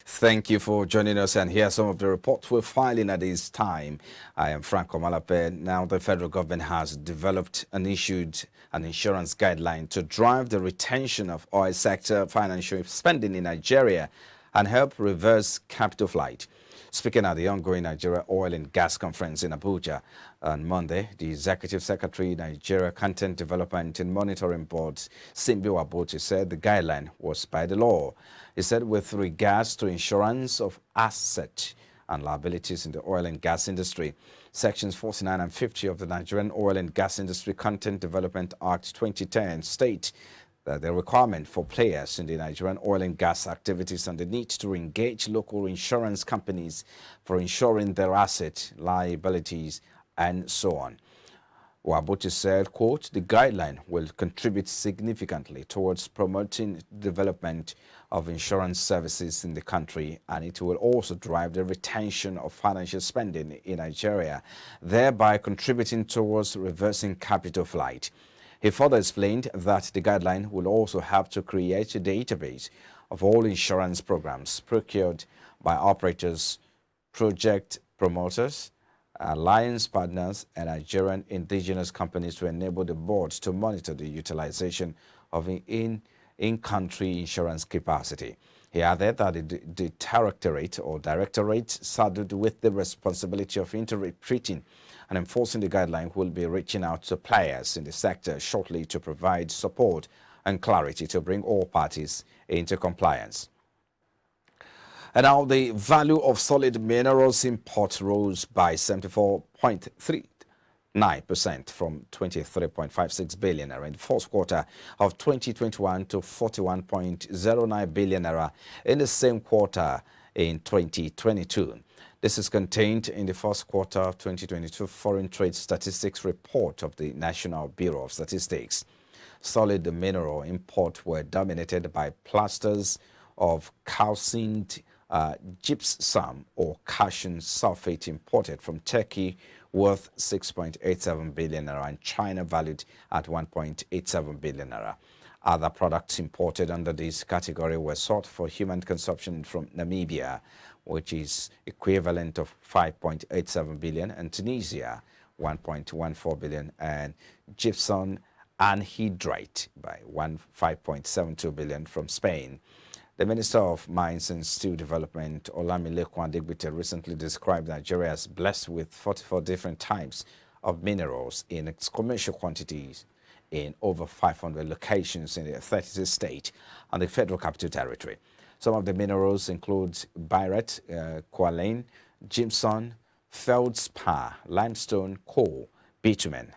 Thank you for joining us, and here are some of the reports we're filing at this time. I am Frank Omalape. Now, the federal government has developed and issued an insurance guideline to drive the retention of oil sector financial spending in Nigeria and help reverse capital flight. Speaking at the ongoing Nigeria Oil and Gas Conference in Abuja on Monday, the Executive Secretary, Nigeria Content Development and Monitoring Board, Simbi Wabochi, said the guideline was by the law. He said with regards to insurance of assets and liabilities in the oil and gas industry, Sections 49 and 50 of the Nigerian Oil and Gas Industry Content Development Act 2010 state that the requirement for players in the Nigerian oil and gas activities and the need to engage local insurance companies for insuring their assets, liabilities, and so on. Wabochi said, quote, the guideline will contribute significantly towards promoting development of insurance services in the country, and it will also drive the retention of financial spending in Nigeria, thereby contributing towards reversing capital flight. He further explained that the guideline will also help to create a database of all insurance programs procured by operators, project promoters, alliance partners, and Nigerian indigenous companies to enable the board to monitor the utilization of in-country insurance capacity. He added that the directorate saddled with the responsibility of interpreting and enforcing the guideline will be reaching out to players in the sector shortly to provide support and clarity to bring all parties into compliance. And now the value of solid minerals import rose by 74.39% from 23.56 billion naira in the first quarter of 2021 to 41.09 billion naira in the same quarter in 2022. This is contained in the first quarter of 2022 Foreign Trade Statistics Report of the National Bureau of Statistics. Solid mineral imports were dominated by plasters of calcined gypsum or calcium sulfate imported from Turkey worth 6.87 billion naira and China valued at 1.87 billion naira. Other products imported under this category were sought for human consumption from Namibia, which is equivalent of 5.87 billion, and Tunisia 1.14 billion, and gypsum anhydrite by 5.72 billion from Spain. The Minister of Mines and Steel Development, Olamilekan Adegbite, recently described Nigeria as blessed with 44 different types of minerals in its commercial quantities in over 500 locations in the 36 states and the Federal Capital Territory. Some of the minerals include byrite, qualane, gypsum, feldspar, limestone, coal, bitumen,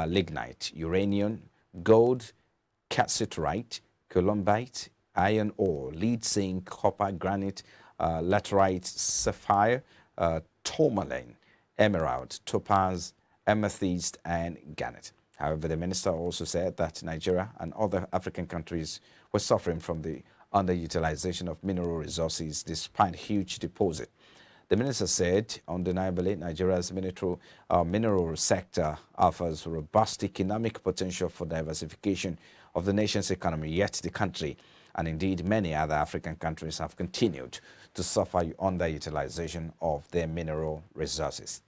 lignite, uranium, gold, cassiterite, columbite, iron ore, lead zinc, copper, granite, laterite, sapphire, tourmaline, emerald, topaz, amethyst, and garnet. However, the minister also said that Nigeria and other African countries were suffering from the underutilization of mineral resources despite huge deposit. The minister said, undeniably, Nigeria's mineral sector offers robust economic potential for diversification of the nation's economy, yet the country, and indeed many other African countries, have continued to suffer underutilization of their mineral resources.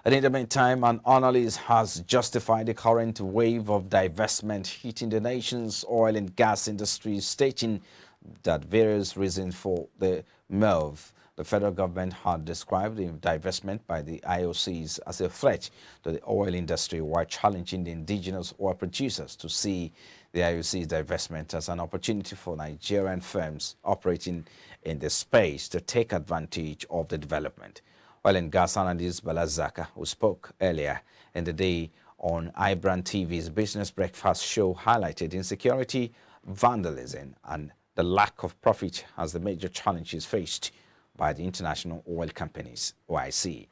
And in the meantime, an analyst has justified the current wave of divestment hitting the nation's oil and gas industry, stating that various reasons for the move. The federal government had described the divestment by the IOCs as a threat to the oil industry, while challenging the indigenous oil producers to see the IOC's divestment as an opportunity for Nigerian firms operating in the space to take advantage of the development. Oil and gas analyst Bala Zaka, who spoke earlier in the day on IBrandTV's Business Breakfast show, highlighted insecurity, vandalism, and the lack of profit as the major challenges faced by the international oil companies, OIC.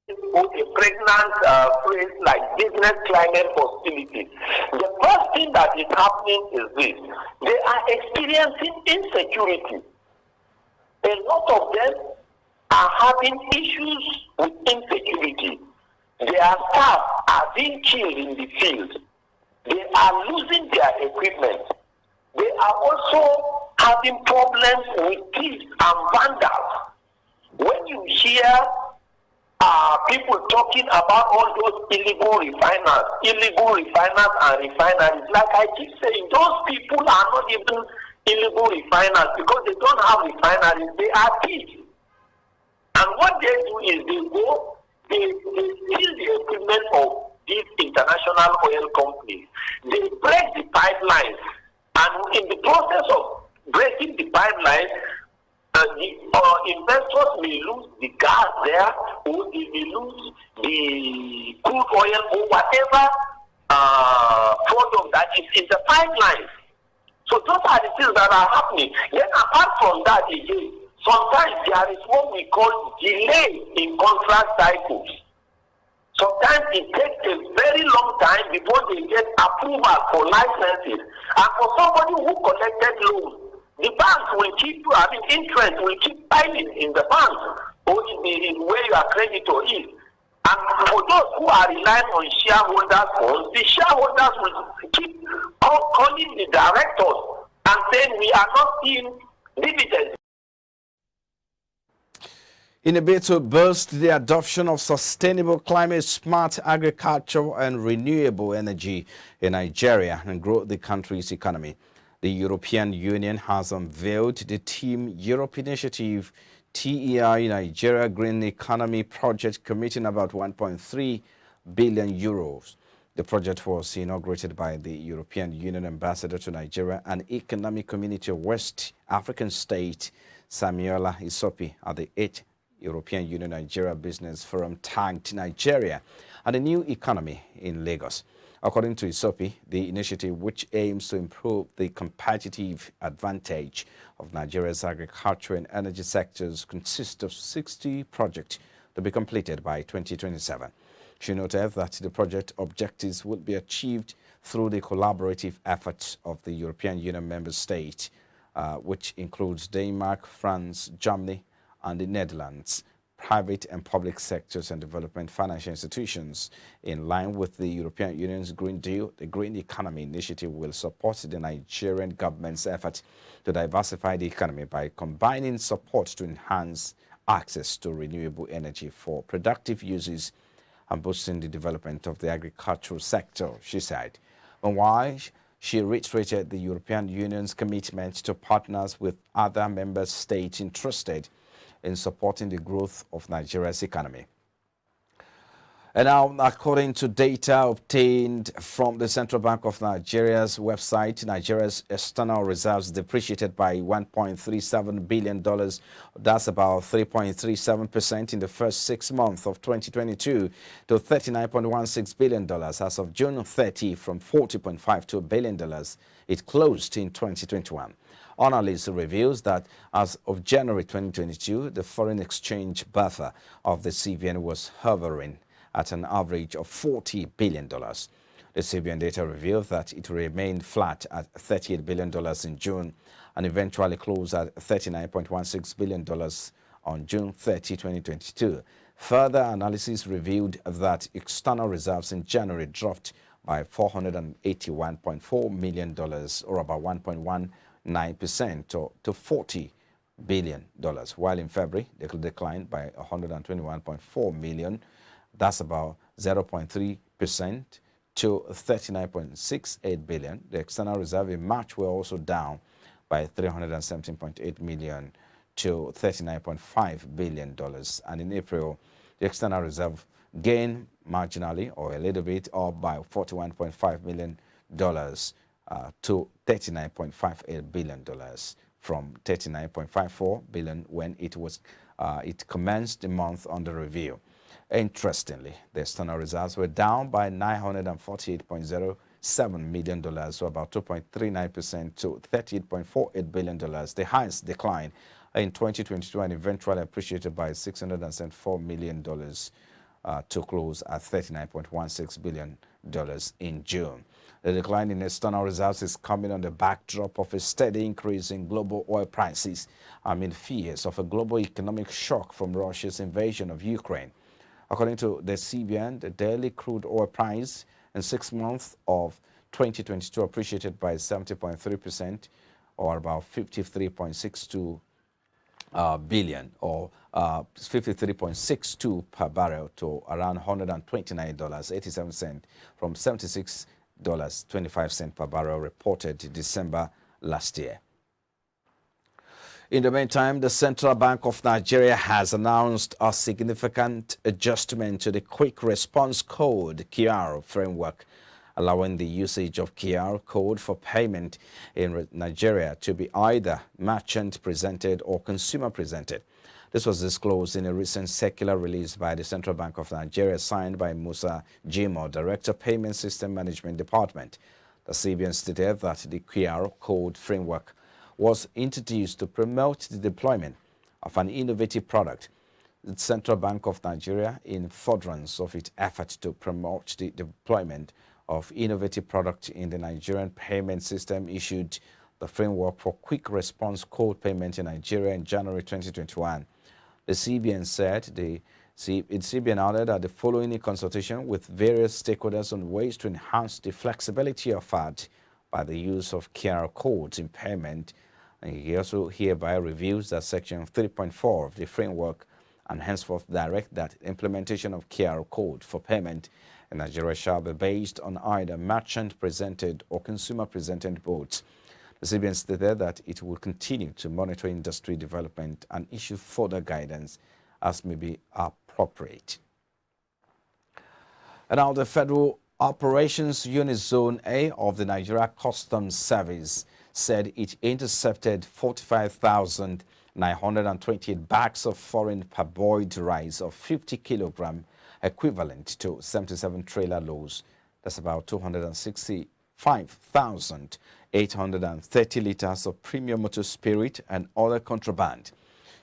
Put a pregnant phrase like business climate hostility. The first thing that is happening is this: they are experiencing insecurity. A lot of them are having issues with insecurity. Their staff are being killed in the field. They are losing their equipment. They are also having problems with thieves and vandals. When you hear people talking about all those illegal refiners and refineries, like I keep saying, those people are not even illegal refiners because they don't have refineries, they are thieves. And what they do is they steal the equipment of these international oil companies. They break the pipelines, and in the process of breaking the pipelines, the investors may lose the gas there, or they may lose the crude oil or whatever product that is in the pipelines. So those are the things that are happening. Then apart from that, again, sometimes there is what we call delay in contract cycles. Sometimes it takes a very long time before they get approval for licenses. And for somebody who collected loans, the banks will keep, interest will keep piling in the banks or in where your creditor is. And for those who are relying on shareholders' funds, the shareholders will keep calling the directors and saying, we are not seeing dividends. In a bid to boost the adoption of sustainable climate-smart agriculture and renewable energy in Nigeria and grow the country's economy, the European Union has unveiled the Team Europe Initiative TEI Nigeria Green Economy project committing about 1.3 billion euros. The project was inaugurated by the European Union Ambassador to Nigeria and Economic Community of West African State, Samuela Isopi, at the 8th European Union Nigeria Business Forum tagged Nigeria and the new economy in Lagos. According to Isopi, the initiative, which aims to improve the competitive advantage of Nigeria's agriculture and energy sectors, consists of 60 projects to be completed by 2027. She noted that the project objectives would be achieved through the collaborative efforts of the European Union member states, which includes Denmark, France, Germany, and the Netherlands, private and public sectors and development financial institutions. In line with the European Union's Green Deal, the Green Economy Initiative will support the Nigerian government's effort to diversify the economy by combining support to enhance access to renewable energy for productive uses and boosting the development of the agricultural sector, she said. Meanwhile, she reiterated the European Union's commitment to partners with other member states interested in supporting the growth of Nigeria's economy. And now, according to data obtained from the Central Bank of Nigeria's website, Nigeria's external reserves depreciated by $1.37 billion. That's about 3.37% in the first 6 months of 2022 to $39.16 billion as of June 30 from $40.52 billion it closed in 2021. ANALYST reveals that as of January 2022, the foreign exchange buffer of the CBN was hovering at an average of $40 billion. The CBN data revealed that it remained flat at $38 billion in June and eventually closed at $39.16 billion on June 30, 2022. Further analysis revealed that external reserves in January dropped by $481.4 million, or about 1.19% to $40 billion, while in February they declined by $121.4 million. That's about 0.3% to $39.68 billion. The external reserve in March were also down by $317.8 million to $39.5 billion. And in April, the external reserve gained marginally, or a little bit, up by $41.5 million to $39.58 billion from $39.54 billion when it commenced the month under review. Interestingly, the external reserves were down by $948.07 million, so about 2.39% to $38.48 billion, the highest decline in 2022, and eventually appreciated by $674 million to close at $39.16 billion in June. The decline in external reserves is coming on the backdrop of a steady increase in global oil prices amid fears of a global economic shock from Russia's invasion of Ukraine. According to the CBN, the daily crude oil price in 6 months of 2022 appreciated by 70.3%, or about 53.62 billion, or 53.62 per barrel, to around $129.87 from $76.25 per barrel reported December last year. In the meantime, the Central Bank of Nigeria has announced a significant adjustment to the Quick Response Code (QR) framework, allowing the usage of QR code for payment in Nigeria to be either merchant presented or consumer presented. This was disclosed in a recent circular released by the Central Bank of Nigeria, signed by Musa Jimo, Director, Payment System Management Department. The CBN stated that the QR code framework was introduced to promote the deployment of an innovative product. The Central Bank of Nigeria, in furtherance of its efforts to promote the deployment of innovative products in the Nigerian payment system, issued the framework for quick response code payment in Nigeria in January 2021. The CBN said CBN added that the following in consultation with various stakeholders on ways to enhance the flexibility offered by the use of QR codes in payment. And he also hereby reviews that Section 3.4 of the framework and henceforth direct that implementation of QR code for payment in Nigeria shall be based on either merchant-presented or consumer-presented boats. The CBN stated that it will continue to monitor industry development and issue further guidance as may be appropriate. And now the Federal Operations Unit Zone A of the Nigeria Customs Service said it intercepted 45,928 bags of foreign parboiled rice of 50 kilogram, equivalent to 77 trailer loads. That's about 265,830 liters of premium motor spirit and other contraband.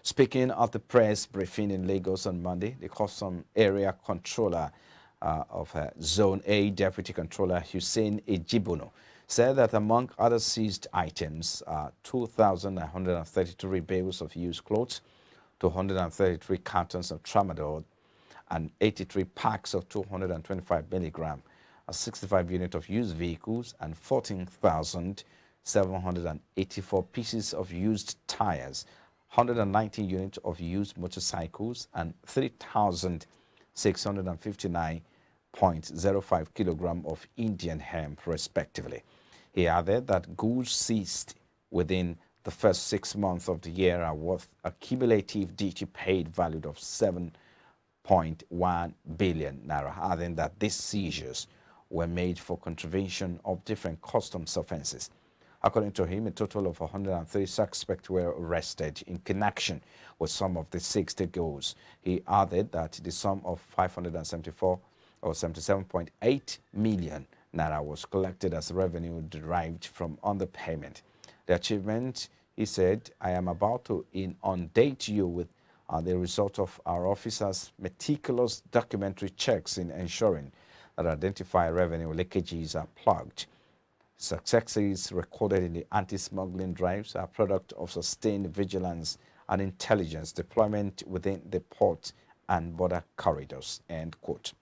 Speaking at the press briefing in Lagos on Monday, the Custom Area Controller of Zone A, Deputy Controller Hussein Ejibono, said that among other seized items are 2,933 bales of used clothes, 233 cartons of tramadol, and 83 packs of 225 milligram, 65 units of used vehicles, and 14,784 pieces of used tires, 190 units of used motorcycles, and 3,659.05 kilogram of Indian hemp, respectively. He added that goods seized within the first 6 months of the year are worth a cumulative duty paid valued of 7.1 billion naira, adding that these seizures were made for contravention of different customs offenses. According to him, a total of 103 suspects were arrested in connection with some of the 60 goods. He added that the sum of 574 or 77.8 million naira was collected as revenue derived from underpayment. The achievement, he said, I am about to inundate you with the result of our officers' meticulous documentary checks in ensuring that identified revenue leakages are plugged. Successes recorded in the anti-smuggling drives are a product of sustained vigilance and intelligence deployment within the port and border corridors, end quote.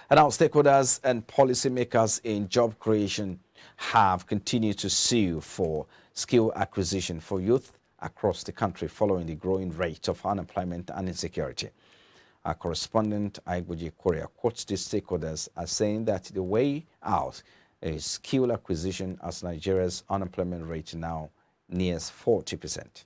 And our stakeholders and policymakers in job creation have continued to sue for skill acquisition for youth across the country following the growing rate of unemployment and insecurity. Our correspondent, IBrandTV Korea, quotes the stakeholders as saying that the way out is skill acquisition, as Nigeria's unemployment rate now nears 40%.